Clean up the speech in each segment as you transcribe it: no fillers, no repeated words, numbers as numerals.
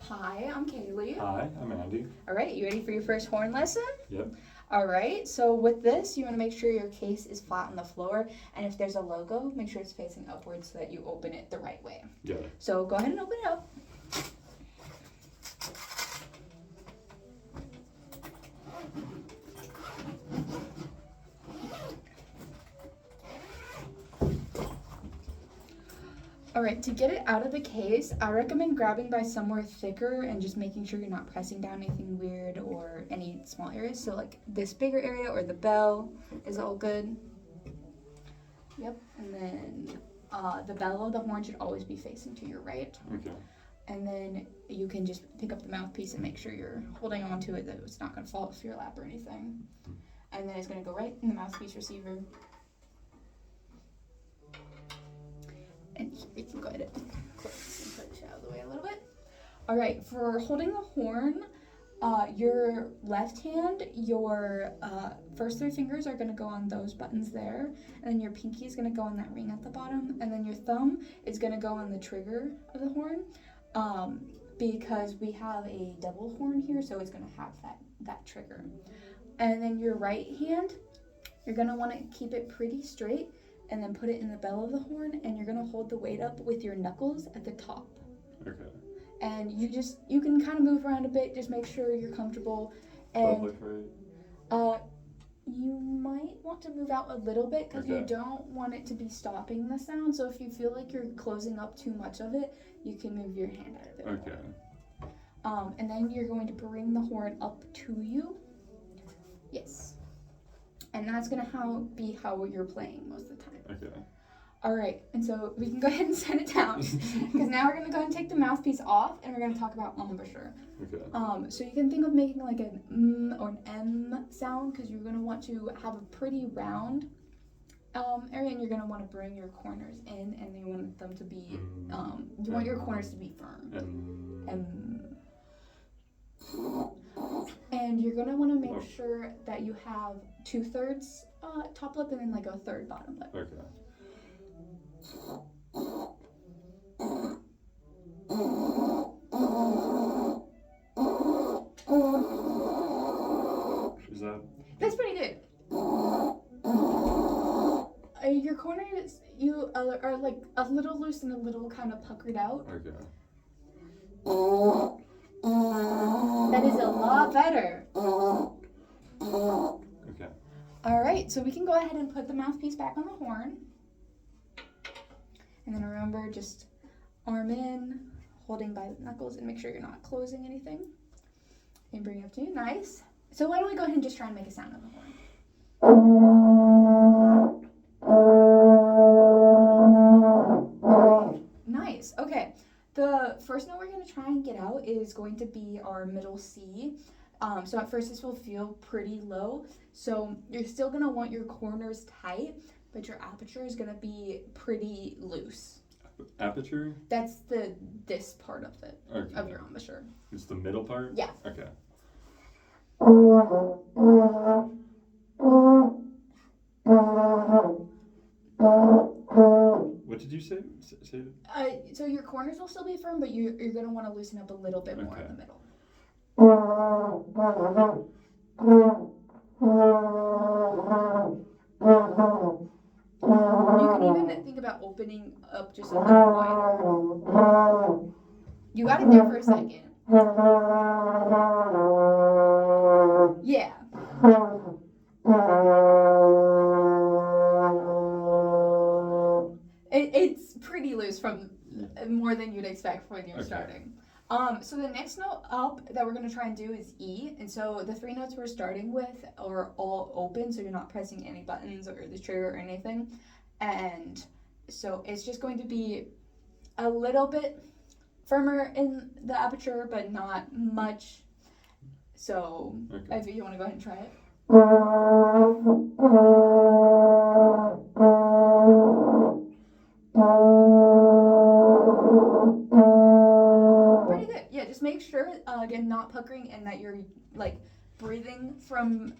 Hi, I'm Kaylee. Hi, I'm Andy. All right, you ready for your first horn lesson? Yep. All right, so with this, you want to make sure your case is flat on the floor, and if there's a logo, make sure it's facing upwards so that you open it the right way. Yeah. So go ahead and open it up. All right, to get it out of the case, I recommend grabbing by somewhere thicker and just making sure you're not pressing down anything weird or any small areas. So like this bigger area or the bell is all good. Yep, and then the bell of the horn should always be facing to your right. Okay. And then you can just pick up the mouthpiece and make sure you're holding on to it, that it's not going to fall off your lap or anything. And then it's going to go right in the mouthpiece receiver. And you can go ahead and close this and push it out of the way a little bit. All right, for holding the horn, your left hand, your first three fingers are going to go on those buttons there, and then your pinky is going to go on that ring at the bottom, and then your thumb is going to go on the trigger of the horn, because we have a double horn here, so it's going to have that trigger. And then your right hand, you're going to want to keep it pretty straight, and then put it in the bell of the horn, and you're going to hold the weight up with your knuckles at the top. Okay. And you can kind of move around a bit, just make sure you're comfortable. And right? You might want to move out a little bit because you don't want it to be stopping the sound. So if you feel like you're closing up too much of it, you can move your hand out of it. Okay. And then you're going to bring the horn up to you. Yes. And that's going to be how you're playing most of the time. Okay. All right, and so we can go ahead and set it down because now we're going to go ahead and take the mouthpiece off and we're going to talk about embouchure. Okay. So you can think of making like an or an M sound because you're going to want to have a pretty round area, and you're going to want to bring your corners in, and you want them to be, you want your corners to be firm. And you're going to want to make sure that you have 2/3 top lip and then like a third bottom lip. Okay. Is that? That's pretty good. Your corners, you are like a little loose and a little kind of puckered out. Okay. That is a lot better. Okay. All right, so we can go ahead and put the mouthpiece back on the horn. And then remember, just arm in, holding by the knuckles, and make sure you're not closing anything. And bring it up to you. Nice. So why don't we go ahead and just try and make a sound on the horn. All right. Nice. Okay. The first note we're going to try and get out is going to be our middle C. So at first this will feel pretty low. So you're still going to want your corners tight, but your aperture is going to be pretty loose. Aperture? That's this part of it, of your embouchure. It's the middle part? Yeah. Okay. What did you say? So your corners will still be firm, but you're going to want to loosen up a little bit more in the middle. You can even think about opening up just a little wider. You got it there for a second. Yeah. It's pretty loose from more than you'd expect when you're starting. So the next note up that we're going to try and do is E. And so the three notes we're starting with are all open, so you're not pressing any buttons or the trigger or anything. And so it's just going to be a little bit firmer in the aperture, but not much. So if you want to go ahead and try it. Pretty good. Yeah, just make sure, again, not puckering, and that you're like breathing from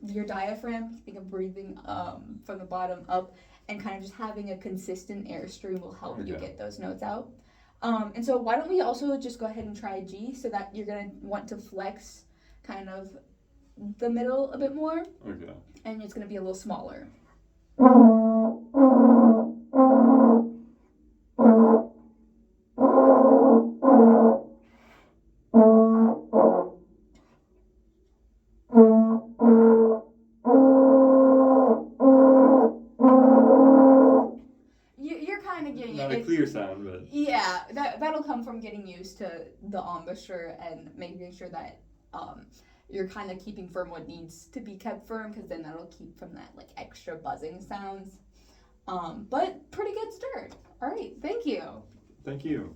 your diaphragm. Think of breathing from the bottom up, and kind of just having a consistent airstream will help you get those notes out. And so why don't we also just go ahead and try G, so that you're gonna want to flex kind of the middle a bit more, Okay. and it's gonna be a little smaller. You're kind of getting Not it. a clear sound, but Yeah, that'll come from getting used to the embouchure and making sure that you're kind of keeping firm what needs to be kept firm, because then that'll keep from that like extra buzzing sounds. But pretty good start. All right, thank you. thank you.